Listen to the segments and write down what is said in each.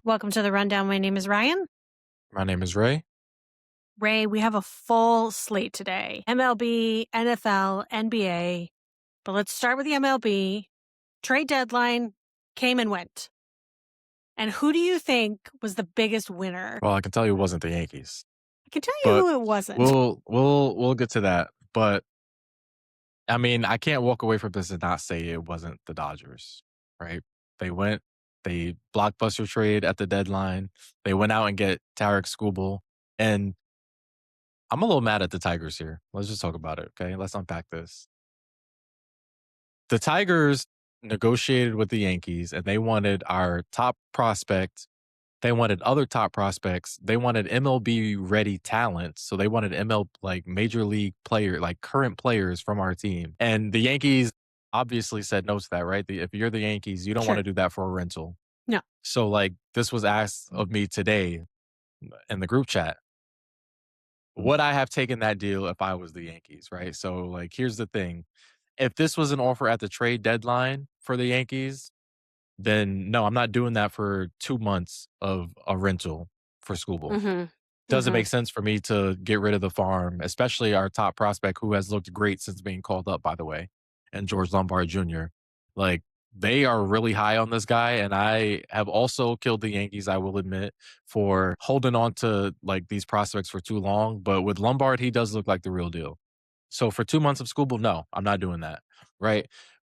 Welcome to the Rundown. My name is Ryan. My name is Ray. Ray, we have a full slate today. MLB, NFL, NBA. But let's start with the MLB. Trade deadline came and went. And who do you think was the biggest winner? Well, I can tell you it wasn't the Yankees, I can tell you but who it wasn't. we'll get to that. But I mean, I can't walk away from this and not say it wasn't the Dodgers, right? They blockbuster trade at the deadline. They went out and get Tarek Skubal, and I'm a little mad at the Tigers here. Let's just talk about it, okay? Let's unpack this. The Tigers negotiated with the Yankees, and they wanted our top prospect. They wanted other top prospects. They wanted MLB ready talent. So they wanted like major league player, like current players from our team. And the Yankees obviously said no to that, right? If you're the Yankees, you don't want Sure. to do that for a rental. No. So like this was asked of me today in the group chat. Would I have taken that deal if I was the Yankees, right? So like here's the thing. If this was an offer at the trade deadline for the Yankees, then no, I'm not doing that for 2 months of a rental for Skubal. Mm-hmm. Doesn't make sense for me to get rid of the farm, especially our top prospect who has looked great since being called up, by the way, and George Lombard Jr. Like, they are really high on this guy, and I have also killed the Yankees, I will admit, for holding on to, like, these prospects for too long, but with Lombard, he does look like the real deal. So for 2 months of Skubal, no, I'm not doing that, right?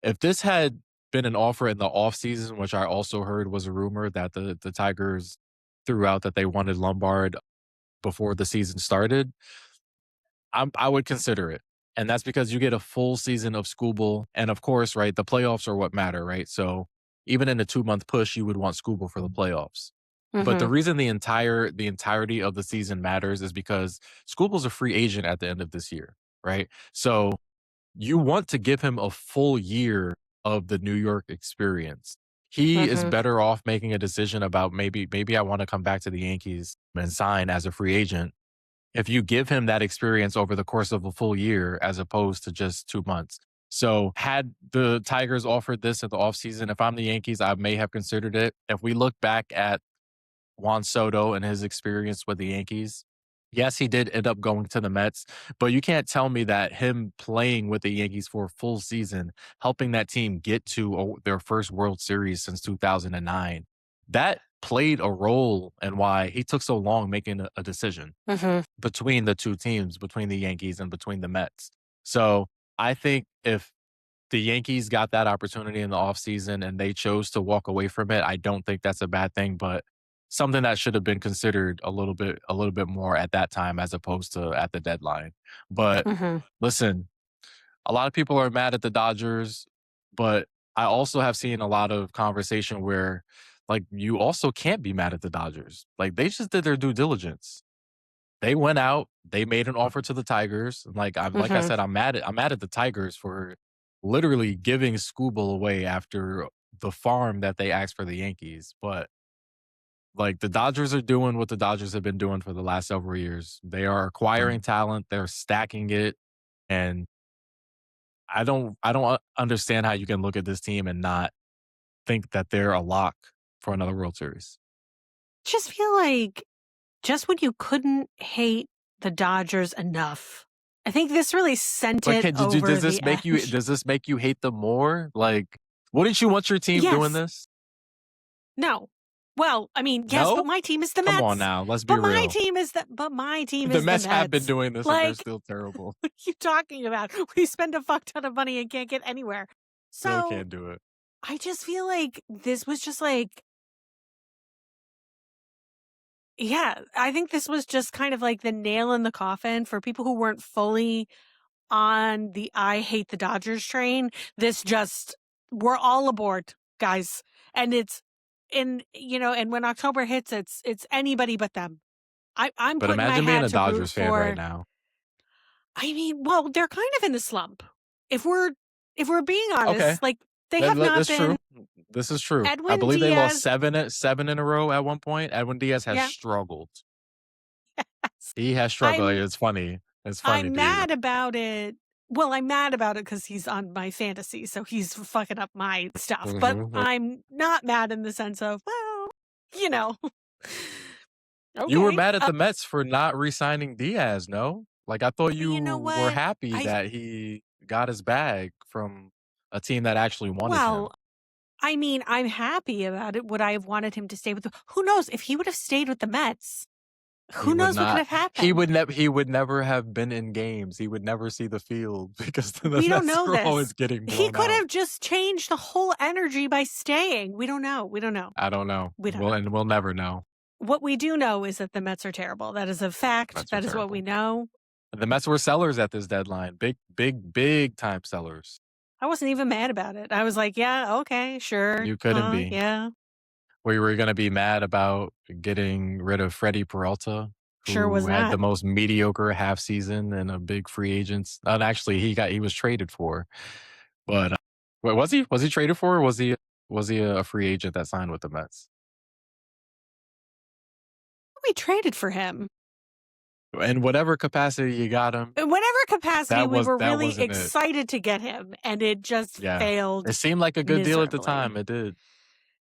If this had been an offer in the offseason, which I also heard was a rumor that the Tigers threw out that they wanted Lombard before the season started, I would consider it. And that's because you get a full season of Skubal. And of course, right, the playoffs are what matter, right? So even in a 2-month push, you would want Skubal for the playoffs. But the Mm-hmm. reason the entirety of the season matters is because Skubal's a free agent at the end of this year, right? So you want to give him a full year of the New York experience. He is Mm-hmm. better off making a decision about maybe I want to come back to the Yankees and sign as a free agent if you give him that experience over the course of a full year as opposed to just 2 months. So had the Tigers offered this in the offseason, if I'm the Yankees, I may have considered it. If we look back at Juan Soto and his experience with the Yankees, yes, he did end up going to the Mets, but you can't tell me that him playing with the Yankees for a full season, helping that team get to their first World Series since 2009, that played a role in why he took so long making a decision Mm-hmm. between the two teams, between the Yankees and between the Mets. So I think if the Yankees got that opportunity in the offseason and they chose to walk away from it, I don't think that's a bad thing, but something that should have been considered a little bit more at that time as opposed to at the deadline. But Mm-hmm. listen, a lot of people are mad at the Dodgers, but I also have seen a lot of conversation where like you also can't be mad at the Dodgers. Like they just did their due diligence. They went out, they made an offer to the Tigers. Like I Mm-hmm. said, I'm mad at the Tigers for literally giving Skubal away after the farm that they asked for the Yankees. But like the Dodgers are doing what the Dodgers have been doing for the last several years. They are acquiring talent, they're stacking it, and I don't understand how you can look at this team and not think that they're a lock for another World Series. Just feel like just when you couldn't hate the Dodgers enough, I think this really sent Like, it hey, over the edge. does this make you hate them more? Like, wouldn't you want your team doing Yes. this? No. Well, I mean, yes, but No? my team is the Come on Mets. now, let's be But my real. team is The the Mets have been Mets. doing this and they're Like, still terrible. what are you talking about? We spend a fuck ton of money and can't get anywhere. Still So can't do it. I just feel like this was just like, yeah, I think this was just kind of like the nail in the coffin for people who weren't fully on the I hate the Dodgers train. This just, we're all aboard, guys. And it's and when October hits, it's anybody but them. I'm But putting my imagine being hat a to root Dodgers fan right for. now. I mean, well, they're kind of in a slump. If we're being Okay, honest, like they have not that's true. been. This is true. I Edwin believe they lost Diaz, seven in a row at one point. Edwin Diaz has yeah, struggled. yes. He has struggled. I'm It's funny. It's funny, I'm dude. mad about it. Well, I'm mad about it because he's on my fantasy, so he's fucking up my stuff. But Mhm. I'm not mad in the sense of, well, you know. You were Okay. mad at the Mets for not re-signing Diaz, no? Like, I thought But you you know were what? happy I that he got his bag from a team that actually wanted well, him. I mean, I'm happy about it. Would I have wanted him to stay with the who knows? If he would have stayed with the Mets, He who would knows what could not have happened? he would never have been in games. He would never see the field because the We don't Mets know were this. always getting He blown could out. have just changed the whole energy by staying. We don't know. We don't know. I don't know. We don't know. We'll never know. What we do know is that the Mets are terrible. That is a fact. Mets are That is what we terrible. know. The Mets were sellers at this deadline. Big time sellers. I wasn't even mad about it. I was like, yeah, okay, sure. You couldn't be. Yeah, We were gonna be mad about getting rid of Freddie Peralta, sure was who had the not. most mediocre half season and a big free agents. And actually, he was traded for. But wait, was he? Was he traded for? Or was he a free agent that signed with the Mets? We traded for him. In whatever capacity you got him, In whatever capacity, we were that really wasn't it. excited to get him, and it just Yeah, it failed seemed like a good deal at the miserably. time. It did.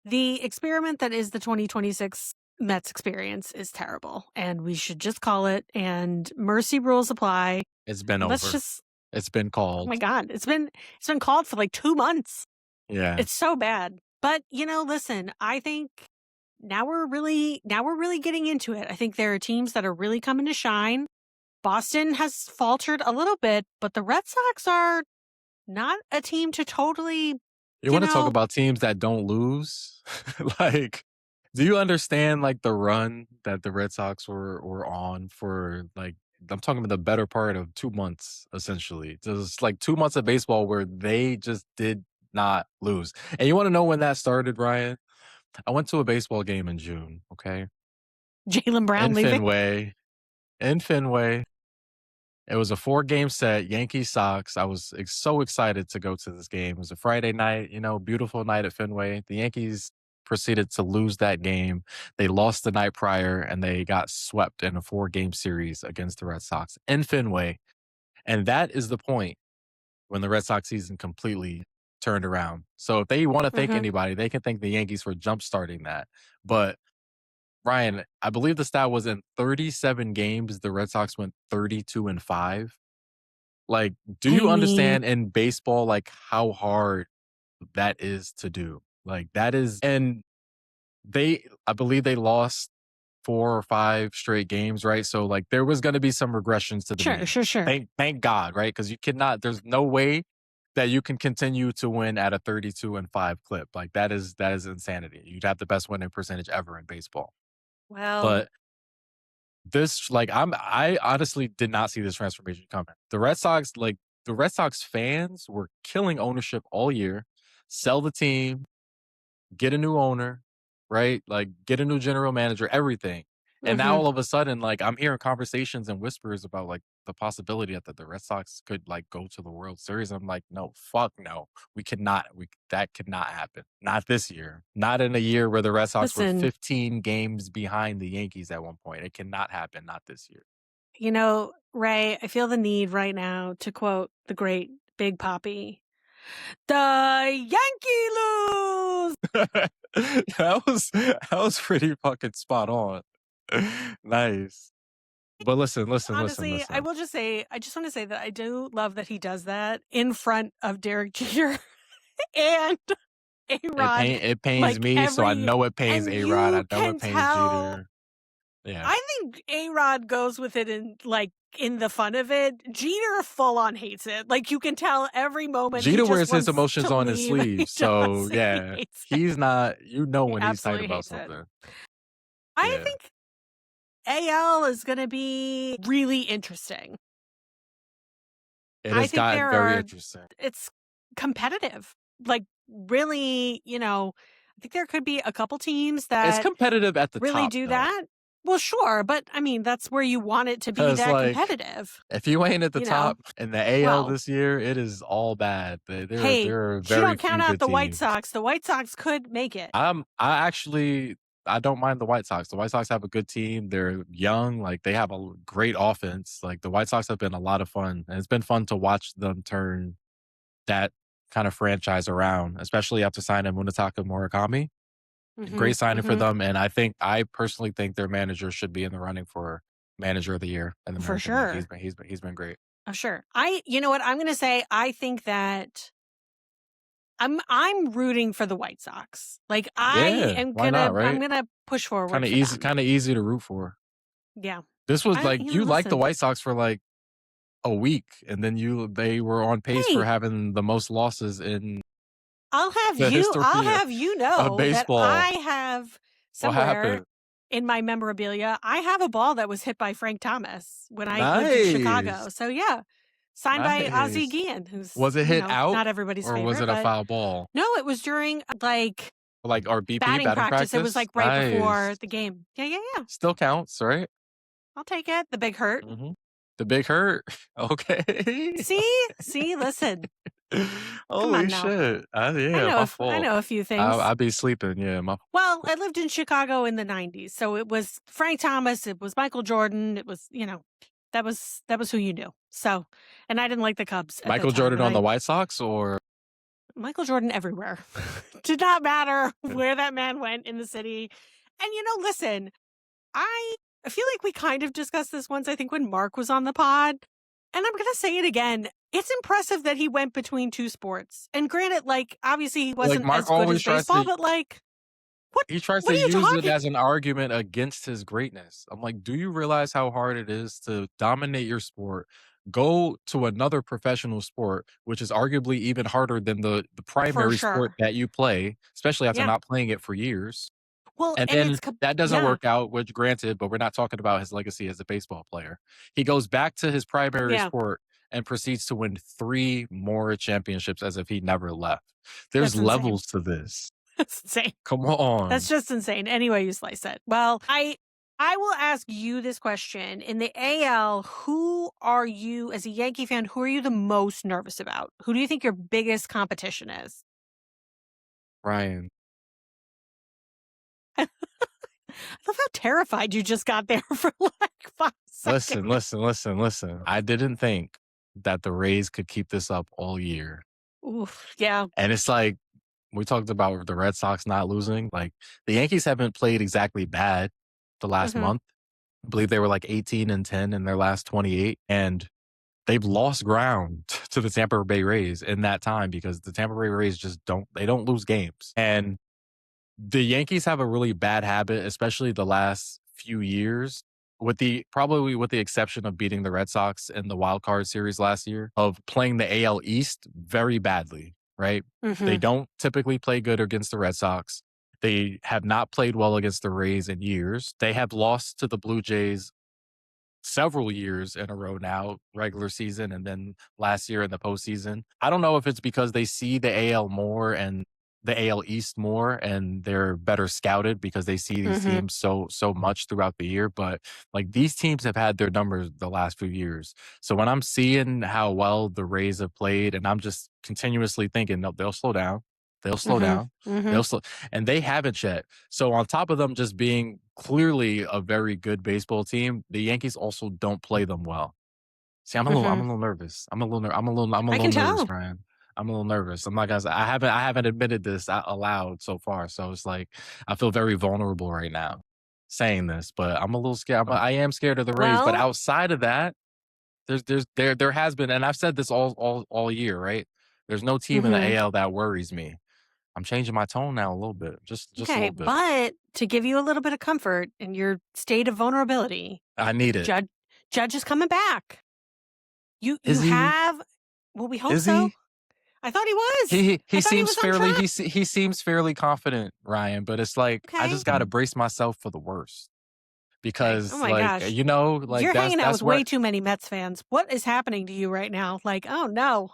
The experiment that is the 2026 Mets experience is terrible, and we should just call it, and mercy rules apply. It's been Let's over. just It's been oh my called. god, it's been called for like 2 months. Yeah. It's so bad. But, listen, I think now we're really getting into it. I think there are teams that are really coming to shine. Boston has faltered a little bit, but the Red Sox are not a team to totally, You you wanna talk know, about teams that don't lose? Like, do you understand, like, the run that the Red Sox were on for, like I'm talking about the better part of 2 months, essentially. Just, like, 2 months of baseball where they just did not lose. And you wanna know when that started, Ryan? I went to a baseball game in June, okay? Jalen Brown In leaving. Fenway in Fenway. It was a 4-game set, Yankees Sox. I was so excited to go to this game. It was a Friday night, beautiful night at Fenway. The Yankees proceeded to lose that game. They lost the night prior and they got swept in a 4-game series against the Red Sox in Fenway. And that is the point when the Red Sox season completely turned around. So if they want to thank Mhm. anybody, they can thank the Yankees for jump starting that. But Ryan, I believe the stat was in 37 games, the Red Sox went 32-5. Like, do you I mean, understand in baseball, like, how hard that is to do? Like, that is and I believe they lost 4 or 5 straight games, right? So, like, there was gonna be some regressions to the sure, mean. sure, sure. Thank God, right? Because you cannot there's no way that you can continue to win at a 32-5 clip. Like, that is insanity. You'd have the best winning percentage ever in baseball. Well, But I honestly did not see this transformation coming. The Red Sox fans were killing ownership all year, sell the team, get a new owner, right? Like get a new general manager, everything. And now mhm. all of a sudden, like I'm hearing conversations and whispers about like the possibility that the Red Sox could like go to the World Series. I'm like, no, fuck no. That could not happen. Not this year. Not in a year where the Red Sox were Listen, 15 games behind the Yankees at one point. It cannot happen, not this year. Ray, I feel the need right now to quote the great Big Poppy. The Yankee lose. That was pretty fucking spot on. Nice. But Honestly, I listen. will just say, I just want to say that I do love that he does that in front of Derek Jeter and A-Rod. It pains Like me, so I every, know it pains and A-Rod. I you know it can pains tell. Jeter. Yeah. I think A-Rod goes with it in like in the fun of it. Jeter full on hates it. Like you can tell every moment he Jeter just wears his wants emotions to on his leave. He sleeve, so does. He yeah. hates it. He's not He when he's tight absolutely about hates it. something. I Yeah. think AL is going to be really interesting. It I has think gotten very interesting. it's competitive. Like, really, I think there could be a couple teams It's that competitive at the really top, do though, that. Well, sure. But I mean, that's where you want it to be because that like, competitive, if you ain't at the you know? top in the AL Well, this year, it is all bad. hey, There are you very don't count few out good the White teams. Sox. The White Sox could make it. I actually I don't mind the White Sox. The White Sox have a good team. They're young, like they have a great offense. Like the White Sox have been a lot of fun, and it's been fun to watch them turn that kind of franchise around, especially after signing Munetaka Murakami. Great Mhm, signing for mhm. them, and I personally think their manager should be in the running for manager of the year in the For American League. sure. He's been great. Oh, sure. You know what? I'm gonna say I think that I'm rooting for the White Sox. Like, Yeah, why not, I'm right? gonna push forward for them. Kinda easy to root for. Yeah. This was like you liked the Listen. White Sox for like a week, and then they were on pace for Hey, having the most losses in the I'll history have you of know that baseball. I have What somewhere happened? in my memorabilia, I have a ball that was hit by Frank Thomas when I lived in Nice, Chicago. So yeah, signed by Ozzie nice. Guillen, who's, Was it hit out, not everybody's or was favorite, it a but foul ball? no, it was during like Like, our BP, batting batting practice. It was practice? like right Nice. before the game. Yeah, yeah, yeah. Still counts, right? I'll take it. The big hurt. Mhm. The big hurt? Okay. See, listen. Come Holy on now. shit. Yeah, my I fault. know a few things. I'd be sleeping, yeah, my Well, I lived in Chicago in the 90s. So it was Frank Thomas, it was Michael Jordan, it was, that was who you knew. So, and I didn't like the Cubs at that Michael time, Jordan but on the I White Sox, or Michael Jordan everywhere. Did not matter where that man went in the city. And listen, I feel like we kind of discussed this once, I think when Mark was on the pod. And I'm going to say it again. It's impressive that he went between two sports. And granted, like, obviously he like, wasn't Mark as good always as tries baseball, to but like, what he tries what to are you use it talking? as an argument against his greatness. I'm like, "Do you realize how hard it is to dominate your sport, go to another professional sport, which is arguably even harder than the For primary sport sure. that you play, especially after Yeah. not playing it for years?" Well, And and then it's that doesn't yeah. work out, which granted, but we're not talking about his legacy as a baseball player. He goes back to his primary Yeah. sport and proceeds to win 3 more championships as if he never left. There's That's insane. levels to this. That's insane. Come That's on. just insane. Any way you slice it. Well, I will ask you this question. In the AL, who are you as a Yankee fan, who are you the most nervous about? Who do you think your biggest competition is? Ryan, I love how terrified you just got there for like 5 seconds. listen. I didn't think that the Rays could keep this up all year. Oof. Yeah. And it's like, we talked about the Red Sox not losing. Like, the Yankees haven't played exactly bad the last Hmm. month. I believe they were like 18-10 in their last 28. And they've lost ground to the Tampa Bay Rays in that time because the Tampa Bay Rays just don't lose games. And the Yankees have a really bad habit, especially the last few years, probably with the exception of beating the Red Sox in the wild card series last year, of playing the AL East very badly, right? They Hmm. don't typically play good against the Red Sox. They have not played well against the Rays in years. They have lost to the Blue Jays several years in a row now, regular season, and then last year in the postseason. I don't know if it's because they see the AL more and the AL East more, and they're better scouted because they see these Hmm. teams so much throughout the year. But like, these teams have had their numbers the last few years. So when I'm seeing how well the Rays have played, and I'm just continuously thinking, no, they'll slow down. They'll slow Hmm. down. Hmm. They'll slow, and they haven't yet. So on top of them just being clearly a very good baseball team, the Yankees also don't play them well. See, I'm Hmm. a little nervous. I'm a I little can nervous, tell. Ryan. I'm a little nervous. I'm not gonna say, I haven't admitted this out aloud so far. So it's like, I feel very vulnerable right now saying this, but I'm a little scared. I am scared of the Rays, but Well, outside of that, there has been, and I've said this all year, right? There's no team in the hmm. AL that worries me. I'm changing my tone now a little bit, just a Okay, little bit. but to give you a little bit of comfort in your state of vulnerability, I need it. Judge Judge is coming back. You Is he? have well, we hope Is so. he? I thought he was. He I thought he seems was on fairly track. he seems fairly confident, Ryan, but it's like, I Okay. just gotta brace myself for the worst Okay. Oh because, my like, gosh. like, You're hanging out that's with where, way too many Mets fans. What is happening to you right now? Like, oh no.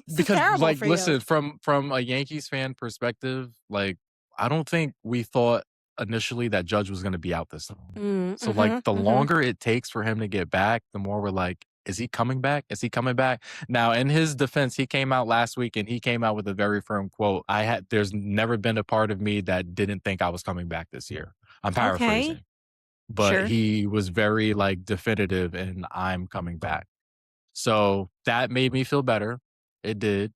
This is because, terrible like, for you. listen, from a Yankees fan perspective, like, I don't think we thought initially that Judge was gonna be out this long. Mm, So, like, mhm. the Mhm. longer it takes for him to get back, the more we're like, "Is he coming back? Is he coming back?" Now, in his defense, he came out last week and he came out with a very firm quote. There's never been a part of me that didn't think I was coming back this year. I'm Okay. paraphrasing, but Sure. he was very, like, definitive in, "I'm coming back." So that made me feel better. It did.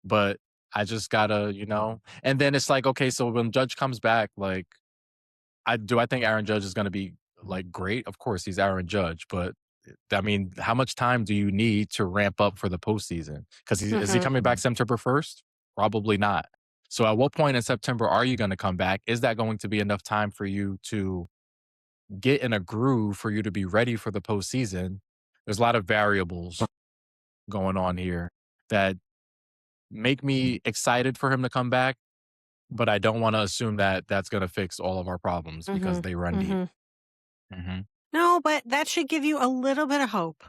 But I just gotta, and then it's like, okay, so when Judge comes back, like, I think Aaron Judge is gonna be, like, great? Of course, he's Aaron Judge, but, I mean, how much time do you need to ramp up for the postseason? Because is he Mhm. coming back September 1st? Probably not. So at what point in September are you gonna come back? Is that going to be enough time for you to get in a groove for you to be ready for the postseason? There's a lot of variables going on here that make me excited for him to come back, but I don't wanna assume that that's gonna fix all of our problems because Mhm. they run deep. Mhm. Mhm. No, but that should give you a little bit of hope.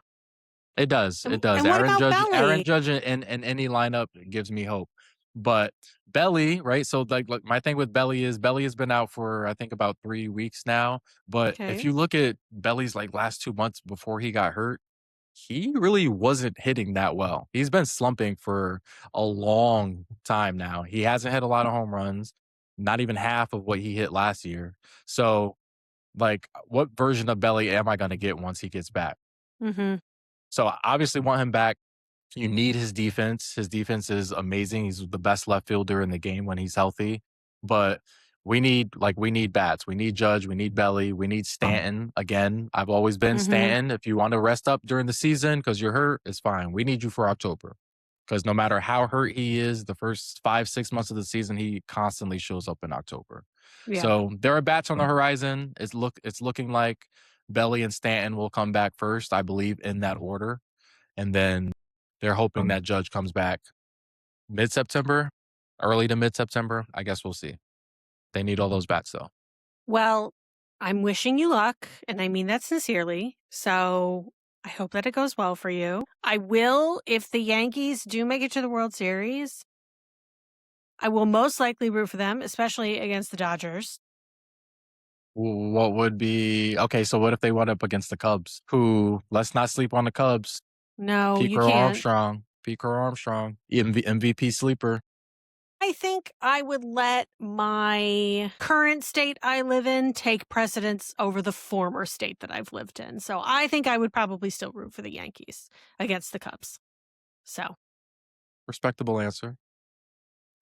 It does, it does. And what about Aaron Belly? Judge in any lineup gives me hope. But Belly, right? So, like, my thing with Belly is Belly has been out for, I think, about 3 weeks now, but if Okay. you look at Belly's, like, last 2 months before he got hurt, he really wasn't hitting that well. He's been slumping for a long time now. He hasn't hit a lot of home runs, not even half of what he hit last year. So, like, what version of Belly am I gonna get once he gets back? Mhm. So, I obviously want him back. You need his defense. His defense is amazing. He's the best left fielder in the game when he's healthy. But we need bats. We need Judge. We need Belly. We need Stanton. Again, I've always been Mhm. Stanton. If you want to rest up during the season because you're hurt, it's fine. We need you for October. Because no matter how hurt he is, the first 5, 6 months of the season, he constantly shows up in October. Yeah. So there are bats on the horizon. It's looking like Belly and Stanton will come back first, I believe, in that order. And then they're hoping that Judge comes back mid-September, early to mid-September. I guess we'll see. They need all those bats though. Well, I'm wishing you luck, and I mean that sincerely. So I hope that it goes well for you. I will, if the Yankees do make it to the World Series, I will most likely root for them, especially against the Dodgers. What would be okay? So what if they went up against the Cubs? Who? Let's not sleep on the Cubs. No, you Pico can't. Armstrong. Pico Armstrong. MVP sleeper. I think I would let my current state I live in take precedence over the former state that I've lived in. So I think I would probably still root for the Yankees against the Cubs. So Respectable answer.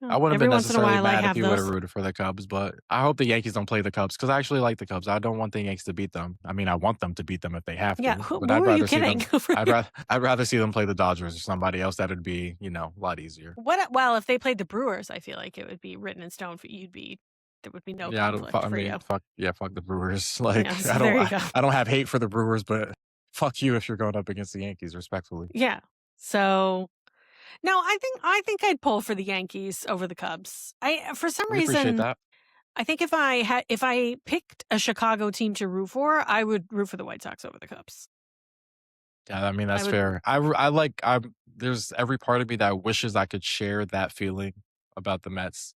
I well, wouldn't have every been once in a necessarily while I mad if have you would have those. rooted for the Cubs, but I hope the Yankees don't play the Cubs because I actually like the Cubs. I don't want the Yankees to beat them. I mean, I want them to beat them if they have Yeah, to, who, but who I'd are you rather see kidding? them. I'd rather see them play the Dodgers or somebody else. That'd be a lot easier. What? Well, if they played the Brewers, I feel like it would be written in stone for you'd be. There would be no Yeah, I don't. conflict I for mean, you. fuck yeah, fuck the Brewers. Yeah, Like so there you go. I don't have hate for the Brewers, but fuck you if you're going up against the Yankees. Respectfully, Yeah. So no, I think I'd pull for the Yankees over the Cubs. I for some we appreciate reason that. I think if I picked a Chicago team to root for, I would root for the White Sox over the Cubs. Yeah, I mean I that's would. fair. I like. There's every part of me that wishes I could share that feeling about the Mets,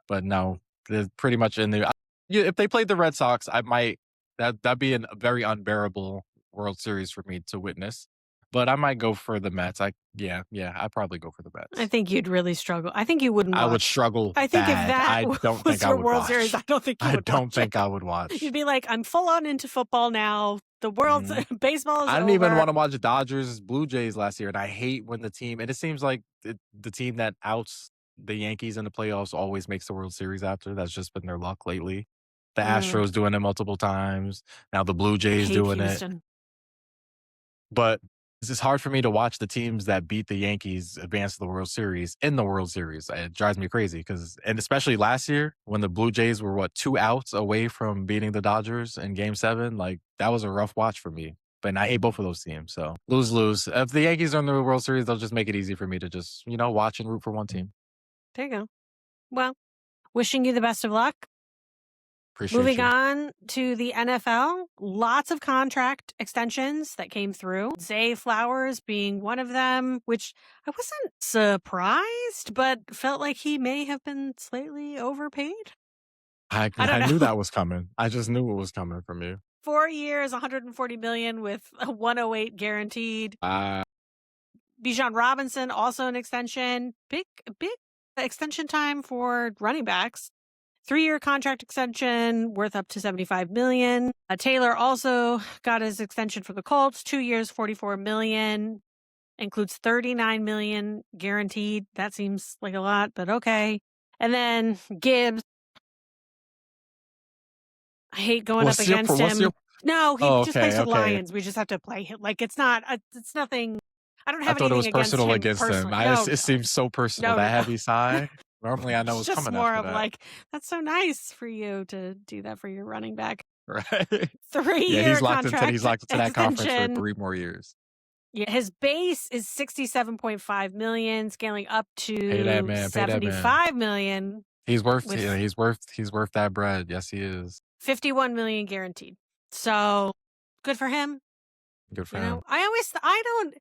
but no, they're pretty much in the. Yeah, if they played the Red Sox, I might that'd be a very unbearable World Series for me to witness. But I might go for the Mets. Yeah, I'd probably go for the I Mets. think you'd really struggle. I think you wouldn't I would watch. struggle I think if bad. that I don't was think I your would World Series, I watch. don't think you I would don't watch it. think I would You'd watch. be like, I'm full on into football now. The world's Mhm. baseball is I didn't even over. wanna watch Dodgers Blue Jays last year, and I hate when it seems like the team that outs the Yankees in the playoffs always makes the World Series after. That's just been their luck lately. The Mm, Astros doing it multiple times, now the Blue I Jays hate doing it. Houston. But it's just hard for me to watch the teams that beat the Yankees advance to the World Series in the World Series. It drives me crazy and especially last year when the Blue Jays were 2 outs away from beating the Dodgers in game 7, like that was a rough watch for me. But I hate both of those teams. So lose. If the Yankees are in the World Series, they'll just make it easy for me to just, watch and root for one team. There you go. Well, wishing you the best of luck. Appreciate Moving you. on to the NFL, lots of contract extensions that came through. Zay Flowers being one of them, which I wasn't surprised, but felt like he may have been slightly overpaid. I I don't I knew know. that was coming. I just knew it was coming from you. 4 years, 140 million with a 108 guaranteed. Uh, Bijan Robinson also an extension. Big extension time for running backs. 3-year contract extension worth up to 75 million. Taylor also got his extension for the Colts, 2 years, 44 million. includes 39 million guaranteed. That seems like a lot, but okay. And then Gibbs, I hate going up against What's your him. No, he Oh, just plays okay, for the okay. Lions. We just have to play him. Like it's nothing. I don't I have thought it anything was against personal him against him. personally. No, It no, seems so personal, no, no, that no. heavy sigh. Normally, I know It's it's just coming more after of that. like, that's so nice for you to do that for your running back. Right? Yeah, 3-year he's contract locked into that conference for extension. 3 more years. Yeah, his base is 67.5 million, scaling up Pay that to man, pay that man. 75 million with He's worth that bread. Yes, he is. 51 million guaranteed. So good for him. Good for You know, him. I don't,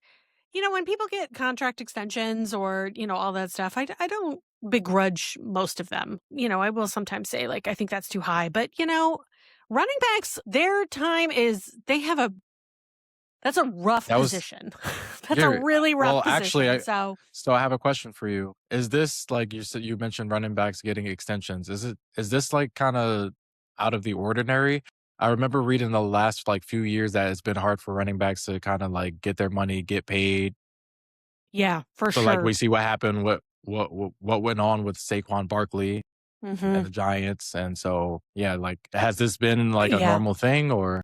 when people get contract extensions or, all that stuff, I don't begrudge most of them. I will sometimes say, like, I think that's too high. But, running backs, their time is, that's a rough That was position. That's a Gary. really rough Well, actually, position. So, I have a question for you. Is this like you mentioned running backs getting extensions? Is this like kind of out of the ordinary? I remember reading the last like few years that it's been hard for running backs to kind of like get their money, get paid. yeah, for So like sure. we see what happened, what went on with Saquon Barkley and Hmm. the Giants, and so yeah, like has this been like a Yeah. normal thing or?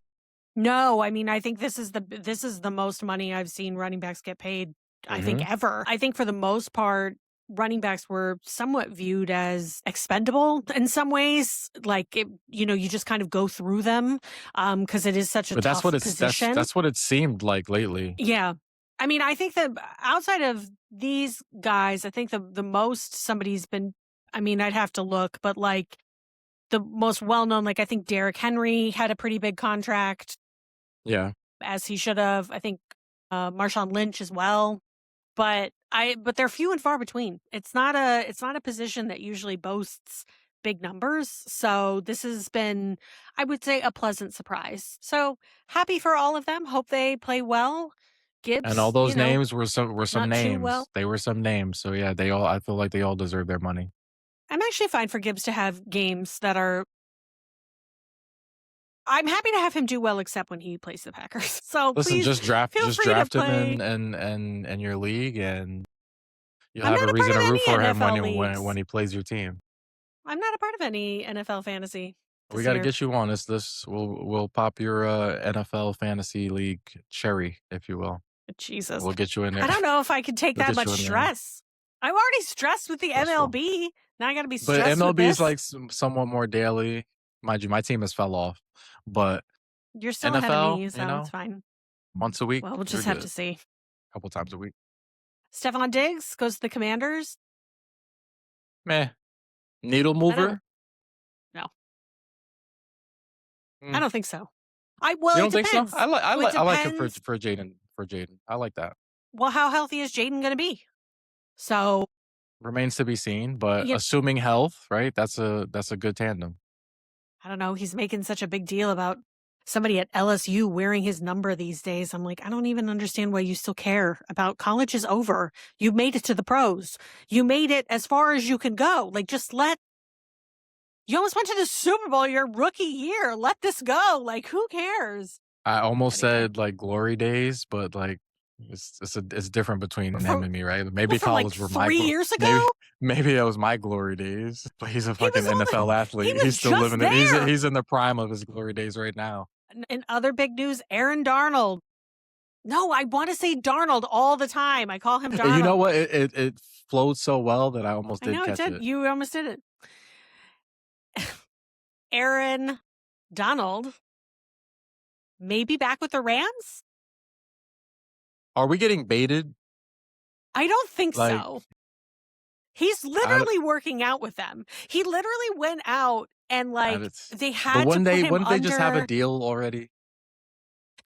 No, I mean, I think this is the most money I've seen running backs get paid, I Hmm. think, ever. I think for the most part, running backs were somewhat viewed as expendable in some ways. Like you just kind of go through them because it is such a But tough position. that's what it seemed like lately. Yeah. I mean, I think that outside of these guys, I think the most somebody's been, I mean, I'd have to look, but like the most well known, like I think Derrick Henry had a pretty big contract, Yeah. as he should have. I think Marshawn Lynch as well. But they're few and far between. It's not a position that usually boasts big numbers. So this has been, I would say, a pleasant surprise. So happy for all of them. Hope they play well. And all Gibbs, those names were some not too names. well. They were some names. So yeah, they all I feel like they all deserve their money. I'm actually fine for Gibbs to have games that are, I'm happy to have him do well, except when he plays the Packers. So Listen, please feel just free to draft him play. in your league, and you'll I'm have a not a part reason of to root any for him NFL when leagues. he plays your team. I'm not a part of any NFL fantasy We this got to year. get you on this. We'll pop your NFL fantasy league cherry, if you will. Jesus. We'll get you in I there. don't know if I could take We'll that get much you in there. stress. I'm already stressed with the Stressful. MLB. Now I got to be But stressed with MLB is this. like somewhat more daily. Mind you, my team has fell off. But You're still ahead of NFL, me, so it's fine. once a week, Well, we'll you're just have good. to see. A couple times a week. Stephon Diggs goes to the Commanders. Meh. Needle I don't mover? know. I Mm. don't think so. You It don't think so? depends. Well, it I like him depends. for Jaden. For Jaden, I like that. Well, how healthy is Jaden going to be? So, Remains to be seen, but you assuming health, right? That's a good tandem. I don't know. He's making such a big deal about somebody at LSU wearing his number these days. I'm like, I don't even understand why you still care about college is over. You made it to the pros. You made it as far as you can go. Like, you almost went to the Super Bowl your rookie year. Let this go. Like, who cares? I almost Anyway, said like glory days, but like it's different between him from, and me, right? well, Maybe from like college were my 3 years ago, maybe it was my glory days. But he's a he fucking was NFL he athlete. was He's still just living it. there. He's in the prime of his glory days right now. In other big news, Aaron Darnold. No, I want to say Darnold all the time. I call him You know Darnold. what? It flowed so well that I almost I did know it catch did. it. You almost did it. Aaron Donald may be back with the Rams? Are we getting baited? I don't think Like so. He's I, literally working out with them. He literally went out and I like it's, they but had to put him wouldn't they just have a under deal already?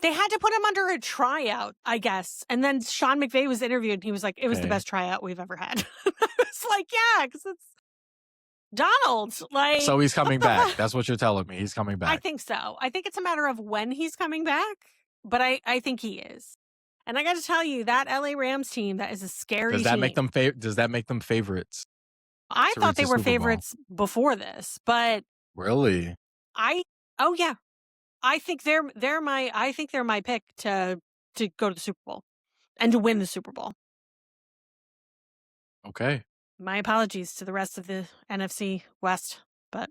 they had to put him under a tryout, I guess. And then Sean McVay was interviewed and he was like, it was the Okay. best tryout we've ever had. I was like, yeah, because it's Donald. Like, So he's what coming the back. fuck? That's what you're telling me. He's coming I back. think so. I think it's a matter of when he's coming back, but I think he is. And I got to tell you, that LA Rams team, that is a scary team. Does that make them favorites I to thought reach they the were Super Bowl? favorites before this, but Really? I oh yeah, I think they're my pick to go to the Super Bowl. and to win the Super Bowl. Okay. My apologies to the rest of the NFC West, but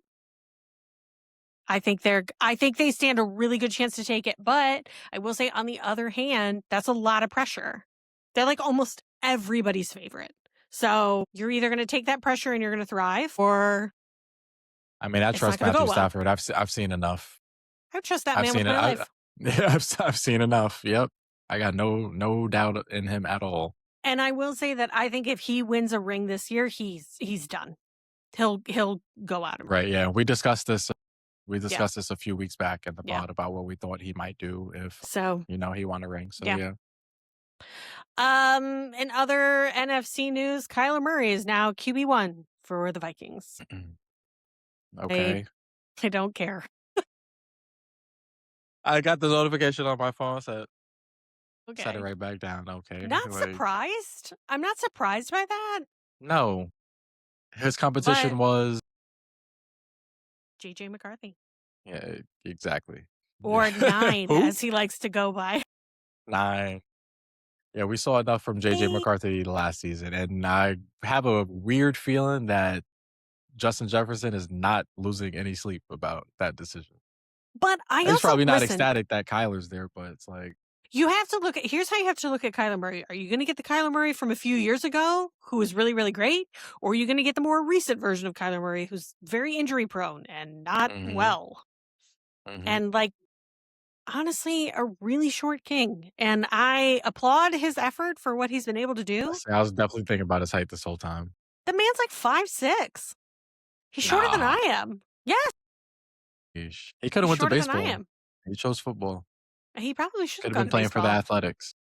I think they stand a really good chance to take it. But I will say, on the other hand, that's a lot of pressure. They're like almost everybody's favorite. So you're either going to take that pressure and you're going to thrive, or I mean, I it's not trust going to go Matthew well. Stafford. I've seen enough. I trust that I've man with seen it. my life. Yeah, I've seen enough. Yep. I got no doubt in him at all. And I will say that I think if he wins a ring this year, he's done. He'll go out of Right. Yeah. We discussed this. We Yeah. discussed this a few weeks back in the Yeah. pod about what we thought he might do if So he won a ring. So yeah. yeah. In other NFC news, Kyler Murray is now QB1 for the Vikings. Okay. They don't care. I got the notification on my phone. Set it Okay. right back down. Okay. Not Like, surprised. I'm not surprised by that. no. His But competition was JJ McCarthy. yeah, exactly. Or 9, Who? as he likes to go by. 9. Yeah, we saw enough from JJ They- McCarthy last season, and I have a weird feeling that Justin Jefferson is not losing any sleep about that decision. But I He's also probably not listen, ecstatic that Kyler's there, but it's like, you have to look at here's how you have to look at Kyler Murray. Are you going to get the Kyler Murray from a few years ago who was really, really great? Or are you going to get the more recent version of Kyler Murray who's very injury prone and not well? And like, honestly, a really short king. And I applaud his effort for what he's been able to do. I was definitely thinking about his height this whole time. The man's like 5'6". He's shorter than Nah. I am. Yes, He could have he's went to shorter than I baseball. am. He chose football. He probably should Could have have gone been to playing for the baseball. Athletics.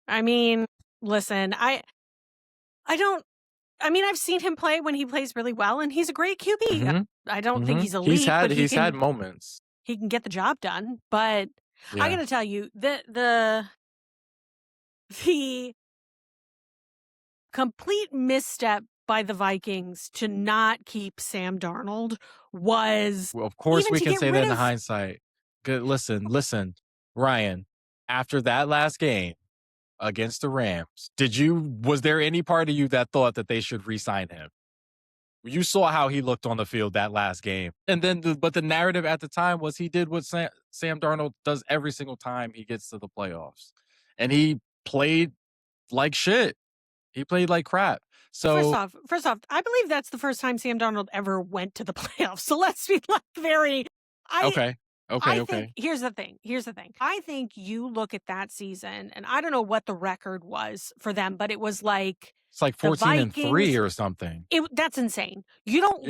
I mean, listen, I've seen him play when he plays really well, and he's a great QB. I don't think he's elite, but He's had moments. he can get the job done. But I Yeah. got to tell you, the complete misstep by the Vikings to not keep Sam Darnold was Well, of course, even we to can get say rid that in of. hindsight. Good. Listen, Ryan. After that last game against the Rams, was there any part of you that thought that they should re-sign him? You saw how he looked on the field that last game. And then, but the narrative at the time was he did what Sam Darnold does every single time he gets to the playoffs. And he played like shit. He played like crap. So First off, I believe that's the first time Sam Darnold ever went to the playoffs. So let's be like very. okay. Think, here's the thing. I think you look at that season, and I don't know what the record was for them, but it was like it's like 14-3 or something. That's insane. You don't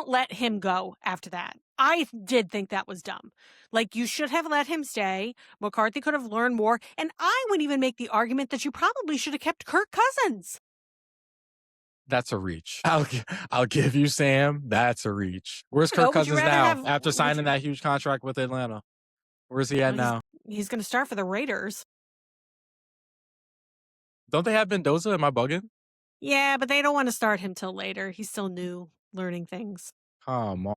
let him go after that. I did think that was dumb. Like, you should have let him stay. McCarthy could have learned more. And I would even make the argument that you probably should have kept Kirk Cousins. That's a reach. I'll give you Sam. That's a reach. Where's Kirk Cousins now after signing that huge contract with Atlanta? Where's he at now? He's going to start for the Raiders. Don't they have Mendoza? Am I bugging? Yeah, but they don't want to start him till later. He's still new, learning things. Come on.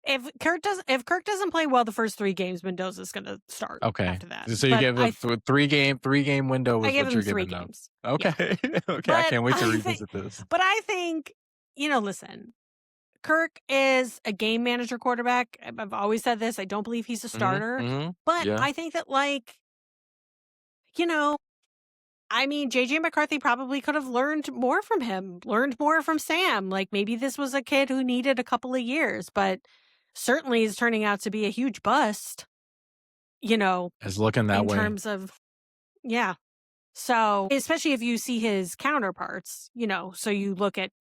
If Kirk doesn't play well the first 3 games, Mendoza's going to start after that. So you give a 3-game window is I give what him you're 3 giving games. them. Okay. Yeah. Okay, I can't wait to revisit this. But I think, listen, Kirk is a game manager quarterback. I've always said this. I don't believe he's a starter. But I think that, JJ McCarthy probably could have learned more from him, learned more from Sam. Like, maybe this was a kid who needed a couple of years, but certainly is turning out to be a huge bust, It's looking that way. in terms of, yeah. So, especially if you see his counterparts, so you look at,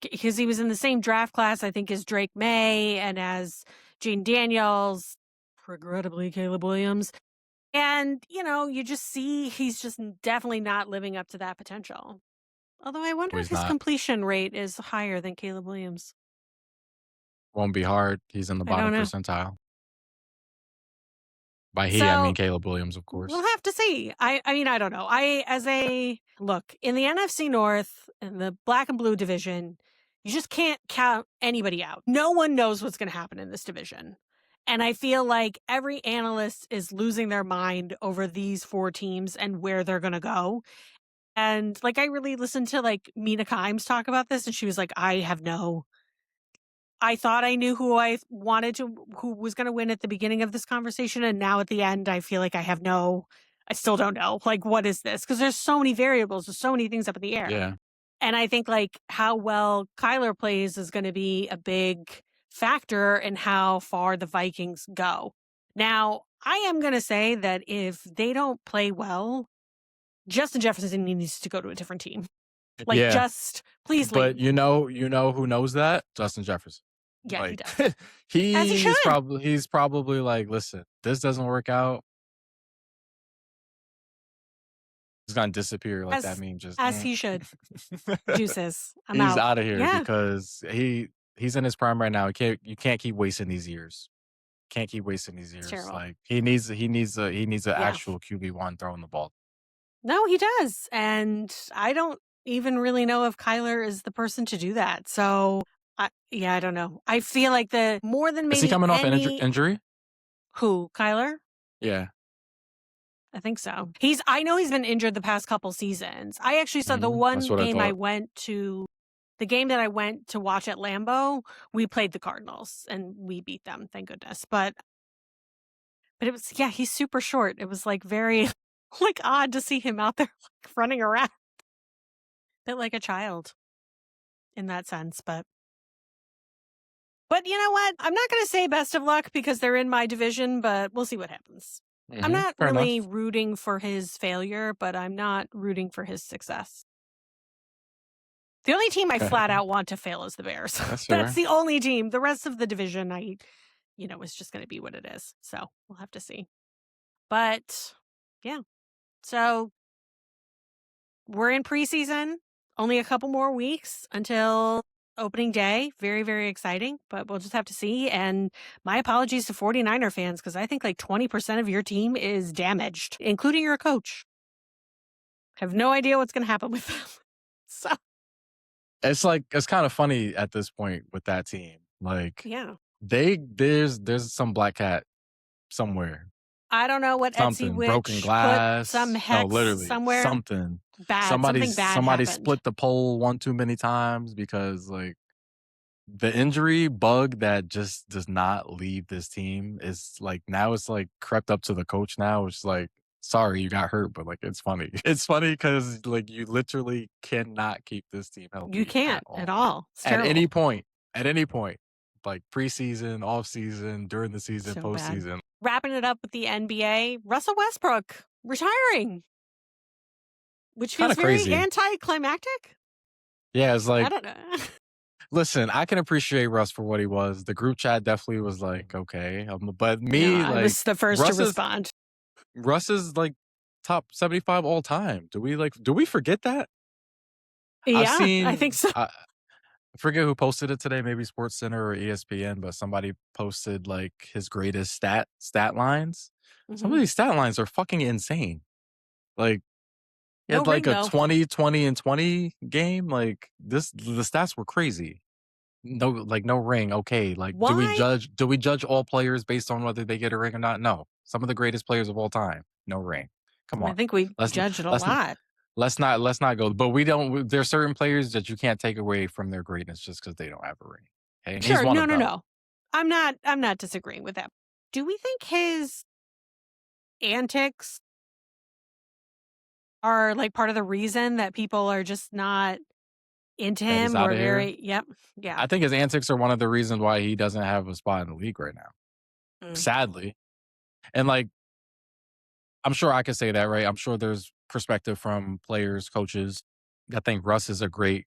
because he was in the same draft class, I think, as Drake May and as Jane Daniels, regrettably Caleb Williams. And, you just see he's just definitely not living up to that potential. Although I wonder if his completion rate is higher than Caleb Williams. Won't be hard. He's in the bottom percentile. By he, I mean Caleb Williams, of course. We'll have to see. I don't know. Look, in the NFC North, in the black and blue division, you just can't count anybody out. No one knows what's going to happen in this division. And I feel like every analyst is losing their mind over these 4 teams and where they're gonna go. And, like, I really listened to, like, Mina Kimes talk about this, and she was like, I thought I knew who was gonna win at the beginning of this conversation, and now at the end, I feel like I still don't know, like, what is this? Because there's so many variables, there's so many things up in the air. Yeah. And I think, like, how well Kyler plays is gonna be a big factor in how far the Vikings go. Now, I am gonna say that if they don't play well, Justin Jefferson needs to go to a different team. Like, Yeah. just please But leave. you know who knows that? Justin Jefferson. Yeah, he Like does. As he should, he's probably like, listen, this doesn't work out. He's gonna disappear like that as meme just as he should. Deuces. I'm he's out. out of here Yeah, because he's in his prime right now. You can't keep wasting these years. Can't keep wasting these it's years. terrible. Like he needs an Yeah. actual QB1 throwing the ball. No, he does, and I don't even really know if Kyler is the person to do that. So, I don't know. I feel like the more than Is he maybe coming off an any injury? who, Kyler? Yeah. I think so. I know he's been injured the past couple seasons. I actually saw That's what I thought. the game that I went to watch at Lambeau, we played the Cardinals and we beat them, thank goodness. But it was, yeah, he's super short. It was like very like odd to see him out there like running around. Bit like a child in that sense, but you know what? I'm not going to say best of luck because they're in my division, but we'll see what happens. I'm not Fair really enough. rooting for his failure, but I'm not rooting for his success. The only team I Okay. flat out want to fail is the Bears. That's That's fair. the only team. The rest of the division, is just going to be what it is. So we'll have to see. But yeah, so we're in preseason. Only a couple more weeks until opening day. Very, very exciting, but we'll just have to see. And my apologies to 49er fans because I think like 20% of your team is damaged, including your coach. Have no idea what's going to happen with them. So, It's like it's kind of funny at this point with that team. Like yeah. there's some black cat somewhere. I don't know what Etsy Something, broken witch put some glass. No, hex literally somewhere something. bad. Something Somebody's bad somebody happened. split the pole one too many times because like the injury bug that just does not leave this team is like now it's like crept up to the coach now. It's like, sorry you got hurt, but like it's funny. It's funny because like you literally cannot keep this team You healthy at can't at all. all. It's At terrible. any point. At any point. Like preseason, off season, during the season, So bad. postseason. Wrapping it up with the NBA, Russell Westbrook retiring, which Kind feels of very crazy. anticlimactic. Yeah, it's I like, don't know. listen, I can appreciate Russ for what he was. The group chat definitely was like, okay. But No, me, I like, was the first to Russ is respond. Russ is like top 75 all time. Do we forget that? I've Yeah, I think seen so. I forget who posted it today, maybe Sports Center or ESPN, but somebody posted like his greatest stat lines. Some of Mhm. these stat lines are fucking insane. Like he No had like ring a though. 20, 20, and 20 game. Like the stats were crazy. No, like no ring. Okay. Like Why? do we judge all players based on whether they get a ring or not? No. Some of the greatest players of all time, no ring. Come I on. think we Let's judge it a let's lot. let's not go. But we don't. There's certain players that you can't take away from their greatness just because they don't have a ring. Okay, and he's Sure, one no, of no, them. no. I'm not disagreeing with that. Do we think his antics are like part of the reason that people are just not into That he's him out or of here. very yep. Yeah. I think his antics are one of the reasons why he doesn't have a spot in the league right now. Mm. Sadly, and like I'm sure I could say that, right? I'm sure there's perspective from players, coaches. I think Russ is a great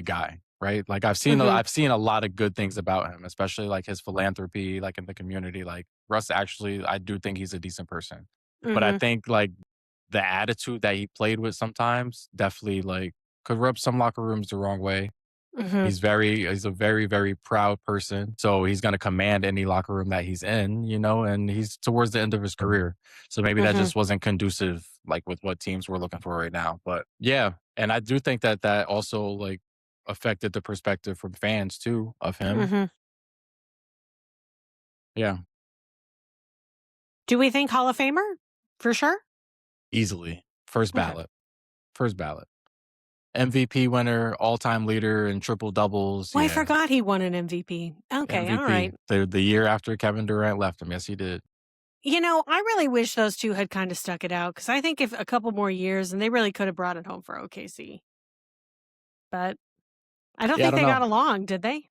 guy, right? Like Mhm. I've seen a lot of good things about him, especially like his philanthropy, like in the community. Like Russ, actually, I do think he's a decent person, but I Mhm. think like the attitude that he played with sometimes definitely like could rub some locker rooms the wrong way. Mhm. He's a very, very proud person. So he's going to command any locker room that he's in, and he's towards the end of his career. So maybe that Mhm. just wasn't conducive like with what teams we're looking for right now. But yeah, and I do think that that also like affected the perspective from fans too of him. Mhm. Yeah. Do we think Hall of Famer? For sure? Easily. First Okay. ballot. First ballot. MVP winner, all-time leader in triple doubles. Well, I Yeah. forgot he won an MVP. Okay, all MVP. right. The year after Kevin Durant left him. Yes, he did. I really wish those two had kind of stuck it out because I think if a couple more years and they really could have brought it home for OKC. But I don't Yeah, I think don't they know. got along, did they?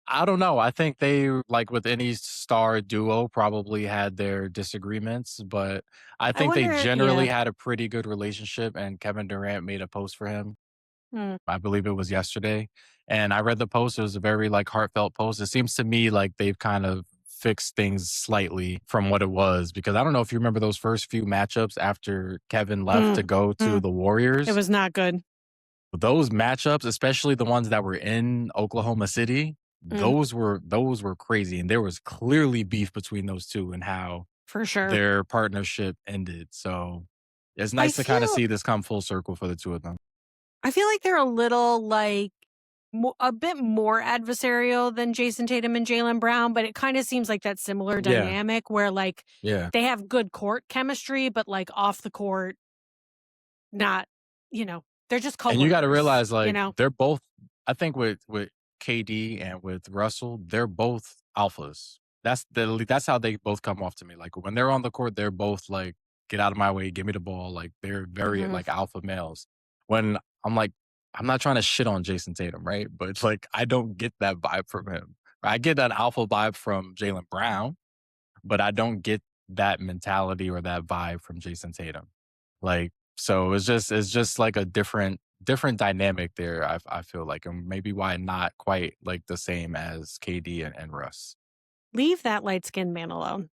I don't know. I think they, like with any star duo, probably had their disagreements, but I I think they wonder, yeah. generally had a pretty good relationship. And Kevin Durant made a post for him. Hmm. I believe it was yesterday. And I read the post. It was a very like heartfelt post. It seems to me like they've kind of fixed things slightly from what it was because I don't know if you remember those first few matchups after Kevin left to Mm, go to mm. the It Warriors. was not good. Those matchups, especially the ones that were in Oklahoma City, Mm, those were crazy, and there was clearly beef between those 2 and how for sure. their partnership ended, so it's I nice to kinda feel see this come full circle for the 2 of them. I feel like they're a little like a bit more adversarial than Jason Tatum and Jalen Brown, but it kind of seems like that similar Yeah, dynamic where like yeah, they have good court chemistry, but like off the court, not, they're just and you gotta coworkers, realize, like, they're both I think with KD and with Russell, they're both alphas. That's how they both come off to me, like, when they're on the court, they're both like, "Get out of my way, give me the ball," like, they're very, Mhm. like, alpha males. When I'm like I'm not trying to shit on Jason Tatum, right? But it's like, I don't get that vibe from him. I get that alpha vibe from Jaylen Brown, but I don't get that mentality or that vibe from Jason Tatum. Like, so it's just like a different dynamic there. I feel like, and maybe why not quite like the same as KD and Russ. Leave that light skinned man alone.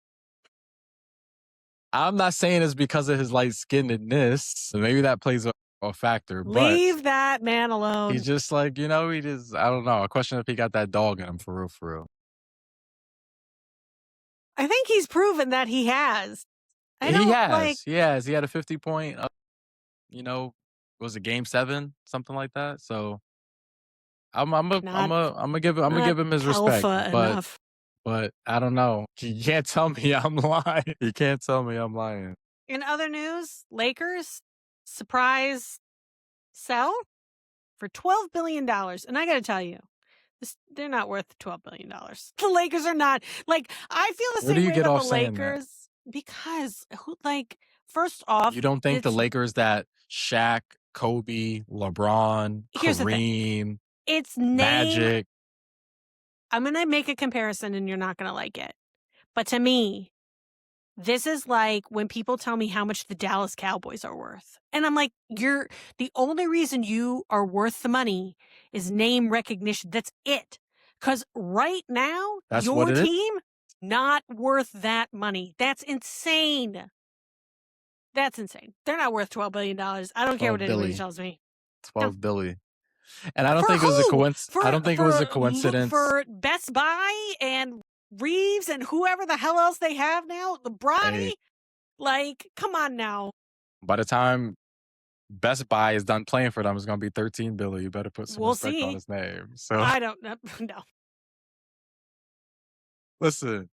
I'm not saying it's because of his light skinnedness. So maybe that plays a factor, but Leave that man he's alone. just like, he just I don't know. I question if he got that dog in him for real, for real. I think he's proven that he has. I He don't like has. He has. He had a 50 point you know, was it game 7, something like that. So not I'm gonna not give him his respect, alpha but enough. I don't know. You can't tell me I'm lying. You can't tell me I'm lying. In other news, Lakers surprise sell for $12 billion. And I got to tell you, they're not worth $12 billion. The Lakers are not. Like, I feel the Where do same you way get about the off saying that? Lakers because, first You off, don't think the it's Lakers that Shaq, Kobe, LeBron, here's the thing. Kareem, It's name. Magic, I'm going to make a comparison and you're not going to like it. But to me, this is like when people tell me how much the Dallas Cowboys are worth. And I'm like, you're the only reason you are worth the money is name recognition. That's it. Because right now, that's what your it is? team, not worth that money. That's insane. That's insane. They're not worth $12 billion. I don't care what 12 anybody Billy. tells me. No. 12 Billy. And I don't For think it was a who? I don't think it was a coincidence. For Best Buy and Reeves and whoever the hell else they have now, the Bronny. Hey, Like, come on now. by the time Best Buy is done playing for them, it's gonna be 13 Billy. You better put some We'll respect on see. his name. So I don't know. No. listen,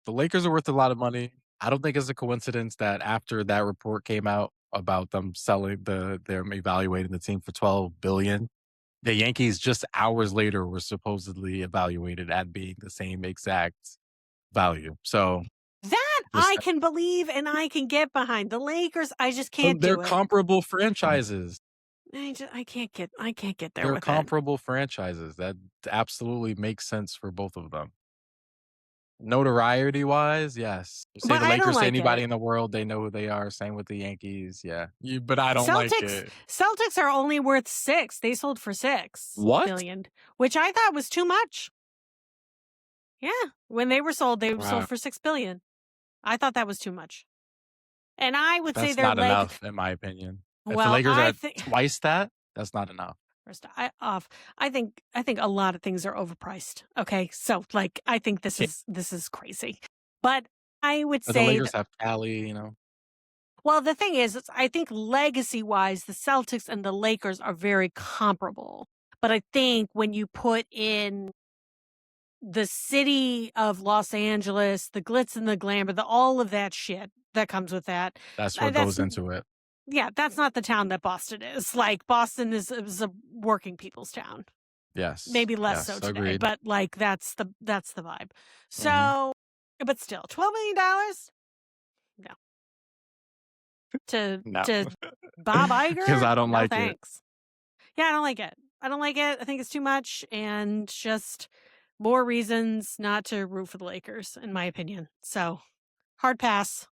the Lakers are worth a lot of money. I don't think it's a coincidence that after that report came out about them selling they're evaluating the team for 12 billion. The Yankees just hours later were supposedly evaluated at being the same exact value. So That just I can believe and I can get behind. The Lakers, I just can't they're do it. comparable franchises. I can't get there They're with it. comparable franchises. That absolutely makes sense for both of them. Notoriety wise, yes. You say But the I don't Lakers to like anybody it. in the world, they know who they are. Same with the Yankees. Yeah. But I don't like Celtics it. Celtics are only worth 6. They sold for 6 What? billion, which I thought was too much. Yeah. When they were sold Wow. for 6 billion. I thought that was too much. And I would say That's their not leg enough, in my opinion. If the well, Lakers are I at think twice that, that's not enough. first I think a lot of things are overpriced. Okay. So like I think Can't, this is crazy. But I would but the say Lakers that have Cali. well, the thing is I think legacy wise, the Celtics and the Lakers are very comparable. But I think when you put in the city of Los Angeles, the glitz and the glamour, all of that shit that comes with that. That's what That's goes into it. yeah, that's not the town that Boston is. Like Boston is a working people's town. Yes. Maybe less so Yes. today, Agreed. but like that's the vibe. Mhm. So, but still, $12 million? No. To No. Bob 'Cause Iger? I don't No like it. thanks. Yeah, I don't like it. I don't like it. I think it's too much and just more reasons not to root for the Lakers, in my opinion. So, hard pass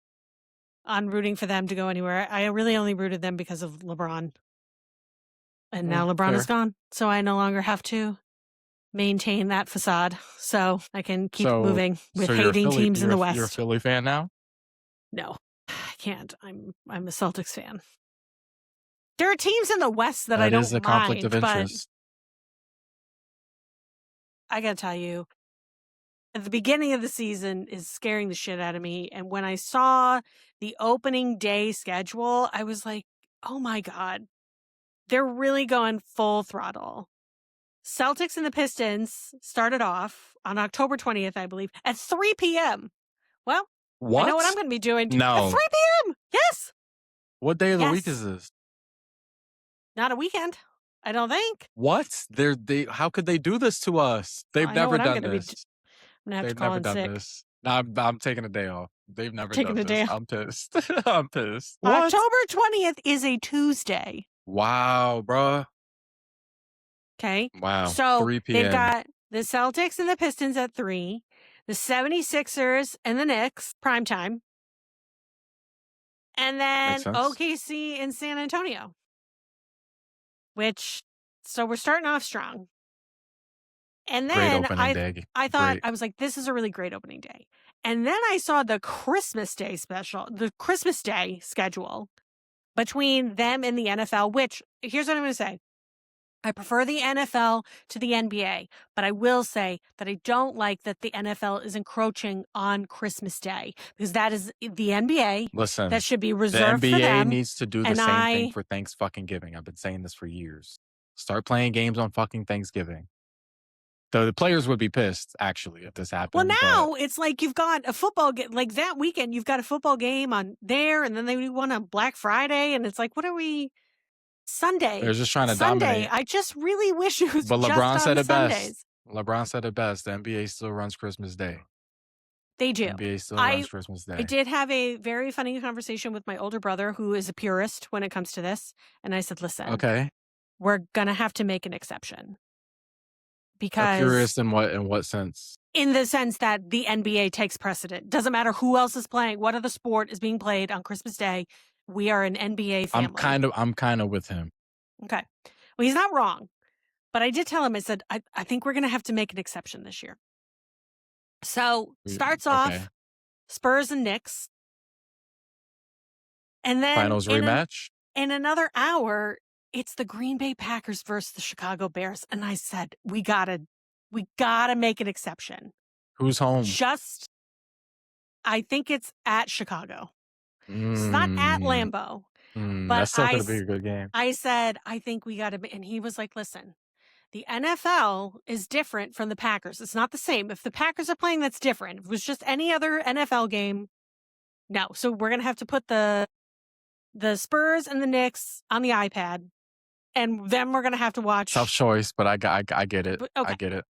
on rooting for them to go anywhere. I really only rooted them because of LeBron. And now LeBron is Fair. gone. So I no longer have to maintain that facade. So I can keep So moving with so you're a hating Philly teams in the you're a West. Philly fan now? No, I can't. I'm a Celtics fan. There are teams in the West that I That is don't a conflict mind, of but interest. I gotta tell you, at the beginning of the season is scaring the shit out of me. And when I saw the opening day schedule, I was like, oh my God, they're really going full throttle. Celtics and the Pistons started off on October 20th, I believe, at 3 p.m. Well, I know what I'm What? going to be doing at No. 3 p.m. Yes. What day of the week is Yes. this? Not a weekend. I don't think. What? They how could they do this to us? They've I know never what I'm done going to be. this. I'm going to have to They've call never in done sick. this. No, I'm taking a day off. They've never Taking done a this. day. I'm pissed. I'm pissed. What? October 20th is a Tuesday. Wow, bruh. Okay. Wow. So 3 they've PM. got the Celtics and the Pistons at 3, the 76ers and the Knicks, prime time, and Makes then sense. OKC and San Antonio, which, so we're starting off strong. And Great then opening day. I thought, Great. I was like, this is a really great opening day. And then I saw the Christmas Day special, the Christmas Day schedule between them and the NFL, which here's what I'm going to say. I prefer the NFL to the NBA, but I will say that I don't like that the NFL is encroaching on Christmas Day because that is the NBA. That Listen, should be the reserved for NBA them. needs to do the And same thing I, for Thanksgiving. I've been saying this for years. Start playing games on fucking Thanksgiving. Though the players would be pissed, actually, if this well, happened, but now it's like you've got a football game, like that weekend, you've got a football game on there, and then they do one on Black Friday, and it's like, what are we? they're Sunday. just trying to Sunday. dominate. I just really wish it was But just LeBron said on it best. Sundays. LeBron said it best. The NBA still runs Christmas Day. They do. NBA still I runs Christmas I Day. did have a very funny conversation with my older brother who is a purist when it comes to this. And I said, listen, Okay. we're going to have to make an exception A because purist in what sense? in the sense that the NBA takes precedent. Doesn't matter who else is playing, what other sport is being played on Christmas Day. We are an NBA family. I'm kind of with him. Okay. Well, he's not wrong. But I did tell him, I said, I think we're going to have to make an exception this year. So starts Okay. off Spurs and Knicks. And then Finals rematch. in another hour, it's the Green Bay Packers versus the Chicago Bears. And I said, we gotta make an exception. Who's home? I think it's at Chicago. It's not at Lambeau. But That's still going to be a good game. I said, I think we gotta, and he was like, listen, the NFL is different from the Packers. It's not the same. If the Packers are playing, that's different. If it was just any other NFL game, no. So we're going to have to put the Spurs and the Knicks on the iPad, and then we're going to have to watch. Tough choice, but I get it. Okay. I get it.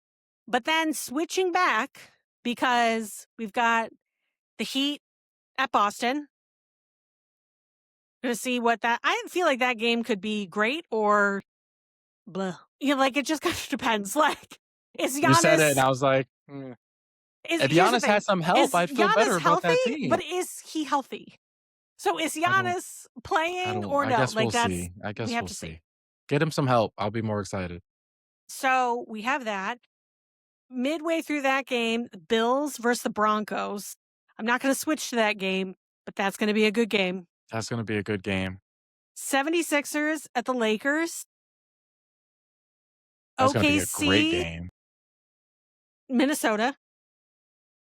But then switching back because we've got the Heat at Boston. Going to see what that. I feel like that game could be great or blah. You know, like it just kind of depends. Like, is Giannis? You said it, and I was like, if Giannis had some help, I'd feel better about that team. But is he healthy? So is Giannis playing or no? I guess like we'll that's see. I guess we have we'll to see. see. Get him some help. I'll be more excited. So we have that. Midway through that game, Bills versus the Broncos. I'm not going to switch to that game, but that's going to be a good game. That's going to be a good game. 76ers at the Lakers. That's going to be a OKC, great game. Minnesota.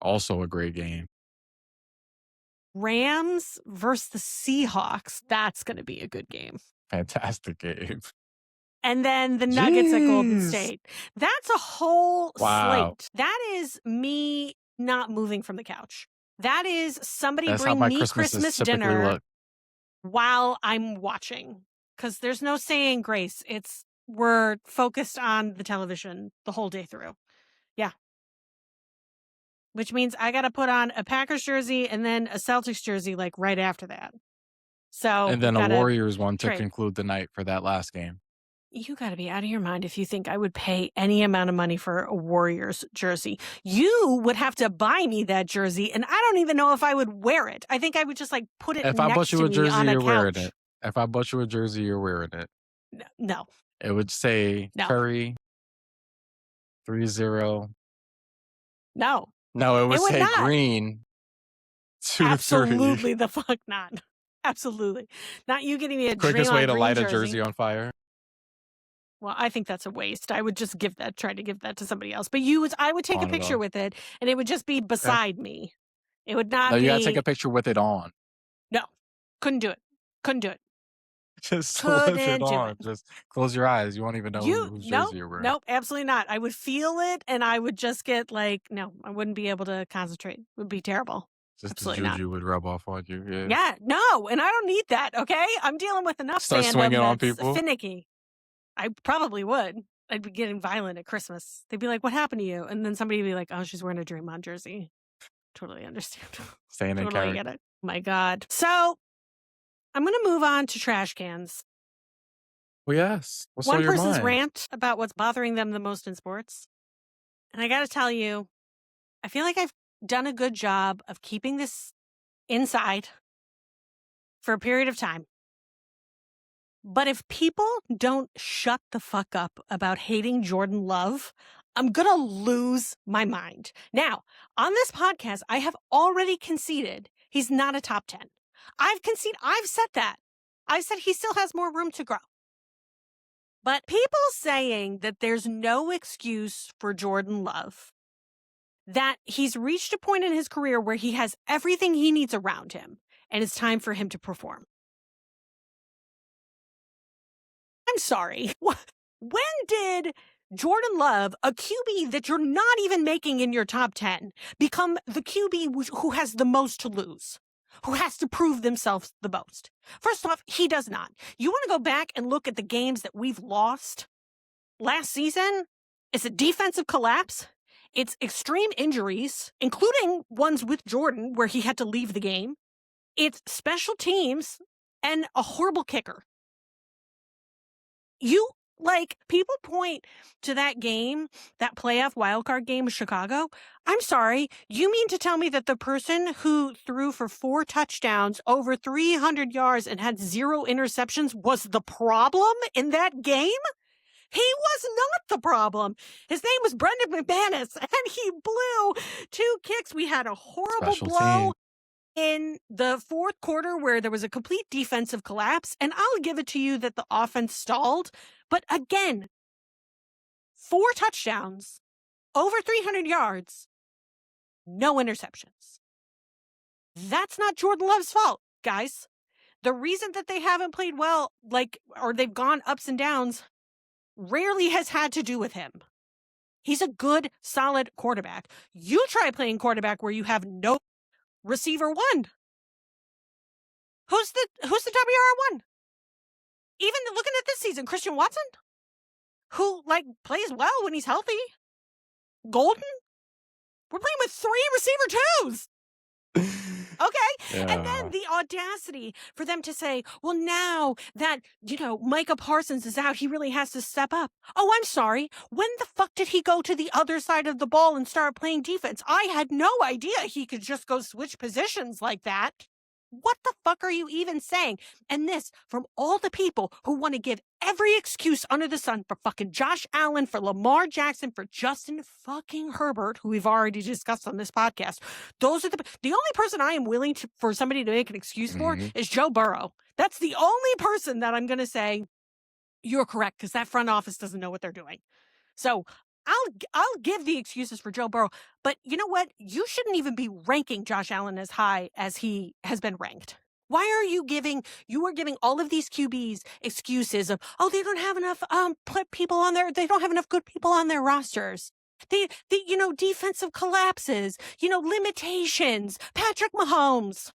Also a great game. Rams versus the Seahawks. That's going to be a good game. Fantastic game. And then the Nuggets at Golden Jeez. State. That's a whole Wow. slate. That is me not moving from the couch. That is somebody That's how bring my me Christmases Christmas typically dinner look. while I'm watching. Because there's no saying grace. We're focused on the television the whole day through. Yeah. Which means I got to put on a Packers jersey and then a Celtics jersey like right after that. So And we've then a got to Warriors one to trade. conclude the night for that last game. You got to be out of your mind if you think I would pay any amount of money for a Warriors jersey. You would have to buy me that jersey, and I don't even know if I would wear it. I think I would just like put it If I bought next you to a me jersey, on a you're wearing couch. it. If I bought you a jersey, you're wearing it. No, It would say no, Curry 30. no. No, it would It would say not. Green 23. Absolutely the fuck not. Absolutely. Not you getting me a Quickest way Draymond to Green light a jersey. jersey on fire. Well, I think that's a waste. I would just try to give that to somebody else. But I would take a On it picture all. with it, and it would just be Okay. beside me. It would No, not you gotta take be. a picture with it on. No, couldn't do it. Couldn't do it. Just with it Couldn't do on. it. Just close your eyes. You won't even know whose Nope, jersey you're wearing. nope, absolutely not. I would feel it, and I would just get like, no, I wouldn't be able to concentrate. It would be terrible. Just the Absolutely not. juju would rub off on you. Yeah. Yeah, no, and I don't need that. Okay, I'm dealing with enough Start fandom swinging on that's people. finicky. I probably would. I'd be getting violent at Christmas. They'd be like, "What happened to you?" And then somebody would be like, "Oh, she's wearing a Draymond jersey." Totally understand. Staying in Totally character. get it. My God. So I'm gonna move on to trash cans. Well, yes. What's on One your person's mind? rant about what's bothering them the most in sports. And I got to tell you, I feel like I've done a good job of keeping this inside for a period of time. But if people don't shut the fuck up about hating Jordan Love, I'm going to lose my mind. Now, on this podcast, I have already conceded he's not a top 10. I've said that. I've said he still has more room to grow. But people saying that there's no excuse for Jordan Love, that he's reached a point in his career where he has everything he needs around him, and it's time for him to perform. I'm sorry. When did Jordan Love, a QB that you're not even making in your top 10, become the QB who has the most to lose? Who has to prove themselves the most? First off, he does not. You want to go back and look at the games that we've lost last season? It's a defensive collapse. It's extreme injuries, including ones with Jordan where he had to leave the game. It's special teams and a horrible kicker. People point to that game, that playoff wildcard game with Chicago. I'm sorry. You mean to tell me that the person who threw for 4 touchdowns, over 300 yards, and had 0 interceptions was the problem in that game? He was not the problem. His name was Brendan McManus, and he blew 2 kicks. We had a horrible Special blow team. in the fourth quarter where there was a complete defensive collapse, and I'll give it to you that the offense stalled. But again, 4 touchdowns, over 300 yards, no interceptions. That's not Jordan Love's fault, guys. The reason that they haven't played well, or they've gone ups and downs, rarely has had to do with him. He's a good, solid quarterback. You try playing quarterback where you have no receiver one. Who's the WR1? Even looking at this season, Christian Watson, who plays well when he's healthy. Golden, we're playing with 3 receiver twos. Okay. Yeah. And then the audacity for them to say, well, now that, Micah Parsons is out, he really has to step up. Oh, I'm sorry. When the fuck did he go to the other side of the ball and start playing defense? I had no idea he could just go switch positions like that. What the fuck are you even saying? And this from all the people who want to give every excuse under the sun for fucking Josh Allen, for Lamar Jackson, for Justin fucking Herbert, who we've already discussed on this podcast. Those are the only person I am willing for somebody to make an excuse for is Joe Burrow. That's the only person that I'm going to say you're correct, because that front office doesn't know what they're doing. So I'll give the excuses for Joe Burrow, but you know what? You shouldn't even be ranking Josh Allen as high as he has been ranked. Why are you are giving all of these QBs excuses of, oh, they don't have enough people on their, they don't have enough good people on their rosters. Defensive collapses, limitations. Patrick Mahomes.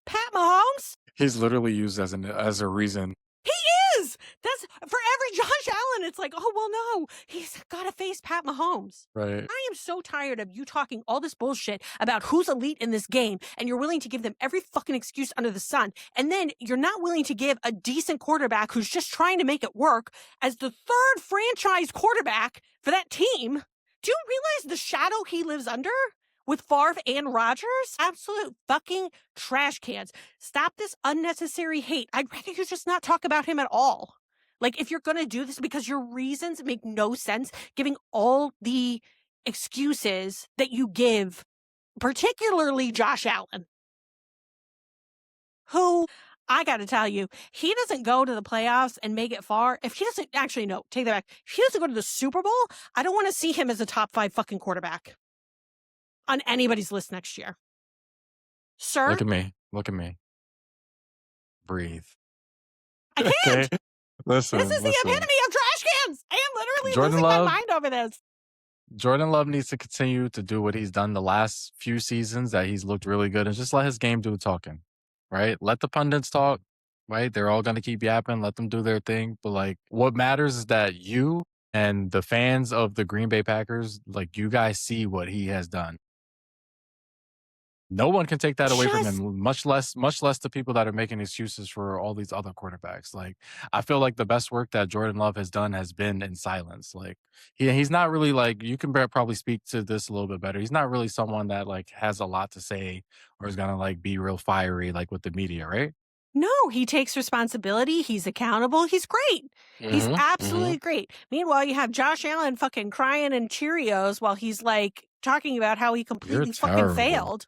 Pat Mahomes? He's literally used as a reason. He is. That's for every Josh Allen. It's like, oh, well, no, he's got to face Pat Mahomes. Right. I am so tired of you talking all this bullshit about who's elite in this game, and you're willing to give them every fucking excuse under the sun. And then you're not willing to give a decent quarterback who's just trying to make it work as the third franchise quarterback for that team. Do you realize the shadow he lives under? With Favre and Rodgers? Absolute fucking trash cans. Stop this unnecessary hate. I'd rather you just not talk about him at all. Like, if you're going to do this because your reasons make no sense, giving all the excuses that you give, particularly Josh Allen, who, I got to tell you, he doesn't go to the playoffs and make it far. If he doesn't, actually, no, take that back. If he doesn't go to the Super Bowl, I don't want to see him as a top 5 fucking quarterback on anybody's list next year. Sir? Look at me. Look at me. Breathe. I can't. Okay. Listen. This is the epitome of trash cans. I am literally Jordan losing Love, my mind over this. Jordan Love needs to continue to do what he's done the last few seasons that he's looked really good and just let his game do the talking, right? Let the pundits talk, right? They're all going to keep yapping. Let them do their thing. But like what matters is that you and the fans of the Green Bay Packers, like you guys see what he has done. No one can take that away from him, much less the people that are making excuses for all these other quarterbacks. Like, I feel like the best work that Jordan Love has done has been in silence. Like, he's not really like, you can probably speak to this a little bit better. He's not really someone that like has a lot to say or is gonna like be real fiery like with the media, right? No, he takes responsibility. He's accountable. He's great. He's absolutely great. Meanwhile, you have Josh Allen fucking crying in Cheerios while he's like talking about how he completely fucking failed.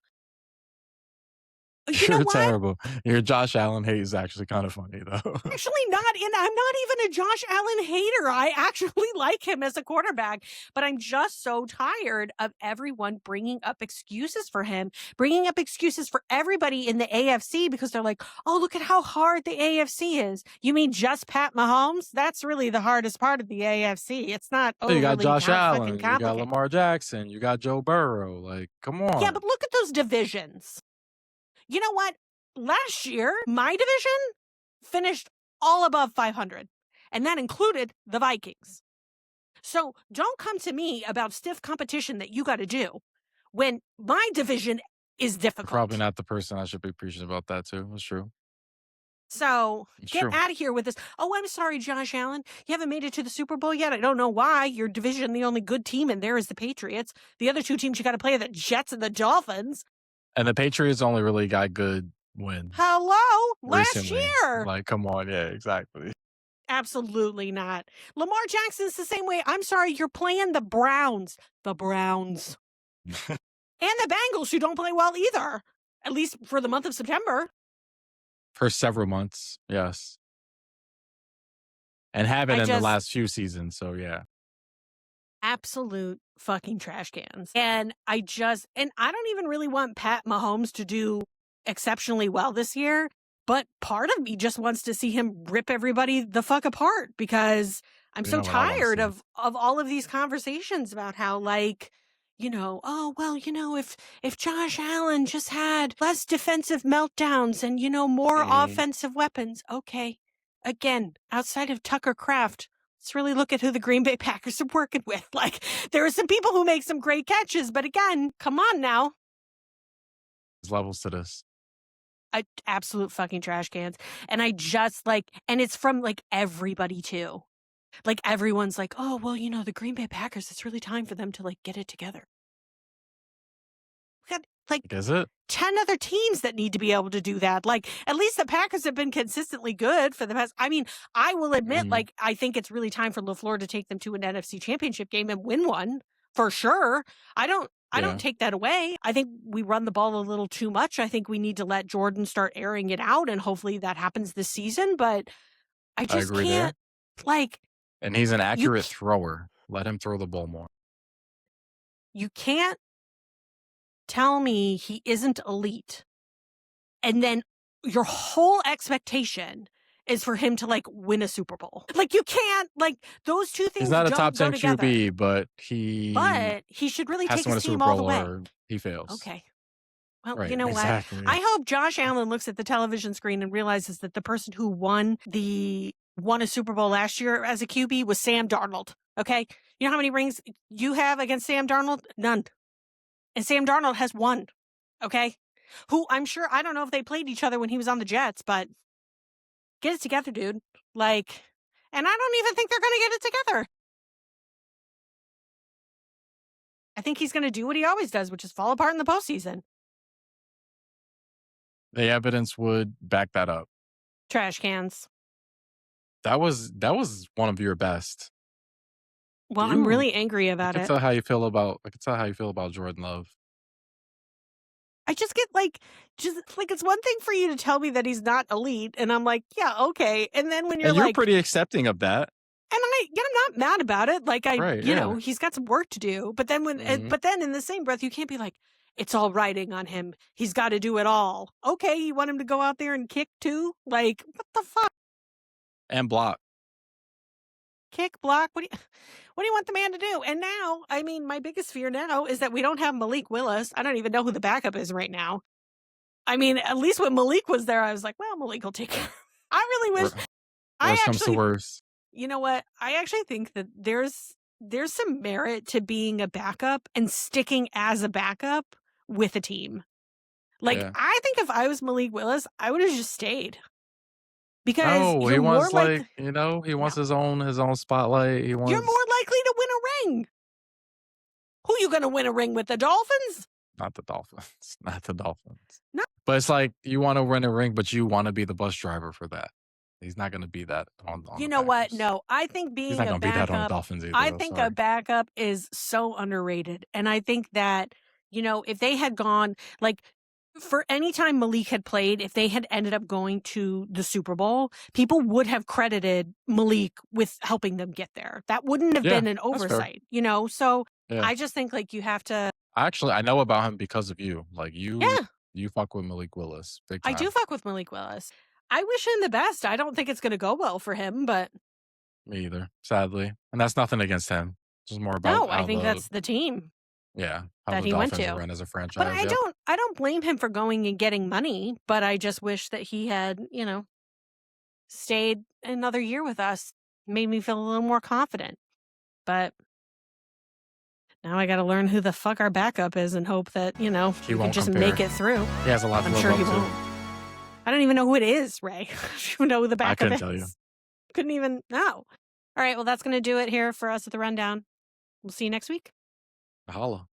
You know You're what? terrible. Your Josh Allen hate is actually kind of funny, though. Actually, I'm not even a Josh Allen hater. I actually like him as a quarterback, but I'm just so tired of everyone bringing up excuses for him, bringing up excuses for everybody in the AFC because they're like, oh, look at how hard the AFC is. You mean just Pat Mahomes? That's really the hardest part of the AFC. It's not overly You got Josh Allen, you got complicated. Lamar Jackson, you got Joe Burrow. Like, come on. Yeah, but look at those divisions. You know what? Last year, my division finished all above 500, and that included the Vikings. So don't come to me about stiff competition that you got to do when my division is difficult. Probably not the person I should be preaching about that to. That's true. So get out of here with this. Oh, I'm sorry, Josh Allen. You haven't made it to the Super Bowl yet. I don't know why. Your division, the only good team in there is the Patriots. The other two teams you got to play are the Jets and the Dolphins. And the Patriots only really got good wins. Hello? Last recently. year. Like, come on. Yeah, exactly. Absolutely not. Lamar Jackson's the same way. I'm sorry, you're playing the Browns. The Browns. And the Bengals, who don't play well either. At least for the month of September. For several months, yes. And haven't in the last few seasons, so yeah. Absolute fucking trash cans. And I don't even really want Pat Mahomes to do exceptionally well this year, but part of me just wants to see him rip everybody the fuck apart because I'm so tired of all of these conversations about how like, oh, well, if Josh Allen just had less defensive meltdowns and, more offensive weapons. Okay. Again, outside of Tucker Kraft, let's really look at who the Green Bay Packers are working with. Like, there are some people who make some great catches, but again, come on now. There's levels to this. Absolute fucking trash cans. And I just and it's from like everybody too. Like everyone's like, oh, well, the Green Bay Packers, it's really time for them to like get it together. We got is it? 10 other teams that need to be able to do that. Like, at least the Packers have been consistently good for the past. I mean, I will admit, I think it's really time for LaFleur to take them to an NFC championship game and win one for sure. I don't take that away. I think we run the ball a little too much. I think we need to let Jordan start airing it out, and hopefully that happens this season. But I just can't, And he's an accurate thrower. Let him throw the ball more. You can't tell me he isn't elite and then your whole expectation is for him to like win a Super Bowl. Like you can't like those two He's things not a don't top go 10 together. QB, but he should really has take to win his a Super team all the Bowl way. or he fails. Okay. Well, Right, you know what? exactly. I hope Josh Allen looks at the television screen and realizes that the person who won a Super Bowl last year as a QB was Sam Darnold. Okay? You know how many rings you have against Sam Darnold? None. And Sam Darnold has one. Okay? Who I'm sure, I don't know if they played each other when he was on the Jets, but get it together, dude. Like, and I don't even think they're going to get it together. I think he's going to do what he always does, which is fall apart in the postseason. The evidence would back that up. Trash cans. That was one of your best. Well, I'm really angry about I it. can tell how you feel about Jordan Love. I just get it's one thing for you to tell me that he's not elite, and I'm like, yeah, okay. And then when you're And you're like, pretty accepting of that. and I'm not mad about it. Like Right, you yeah. know, he's got some work to do. But then but then in the same breath, you can't be like, it's all riding on him. He's got to do it all. Okay, you want him to go out there and kick too? Like, what the fuck? And block. Kick, block. What do you want the man to do? And now, I mean, my biggest fear now is that we don't have Malik Willis. I don't even know who the backup is right now. I mean, at least when Malik was there, I was like, well, Malik will take care. I really wish. Worst comes to worst. You know what? I actually think that there's some merit to being a backup and sticking as a backup with a team. Like, Yeah. I think if I was Malik Willis, I would have just stayed. Because he wants he wants his own spotlight. You're more likely to win a ring. Who you going to win a ring with? The Dolphins? Not the Dolphins. Not the Dolphins. No. But it's like you want to win a ring, but you want to be the bus driver for that. He's not going to be that on You the know what? Packers. No, I think being He's not a going to be that on the backup, Dolphins either. I think sorry. a backup is so underrated. And I think that, you know, if they had gone, like, for any time Malik had played, if they had ended up going to the Super Bowl, people would have credited Malik with helping them get there. That wouldn't have been an oversight, you know? So I just think, like, you have to. Actually, I know about him because of you. Like, you fuck with Malik Willis. Big time. I do fuck with Malik Willis. I wish him the best. I don't think it's going to go well for him, but. Me either, sadly. And that's nothing against him. It's just more about. No, I think that's the team. Yeah, how that he went to run as a franchise. But I don't blame him for going and getting money, but I just wish that he had, you know, stayed another year with us. Made me feel a little more confident. But now I got to learn who the fuck our backup is and hope that, you know, he can just make it through. He has a lot to I'm sure he won't. I don't even know who it is, Ray. I don't even know who the backup is. I couldn't tell you. Couldn't even know. All right, well, that's going to do it here for us at the Rundown. We'll see you next week. Holla.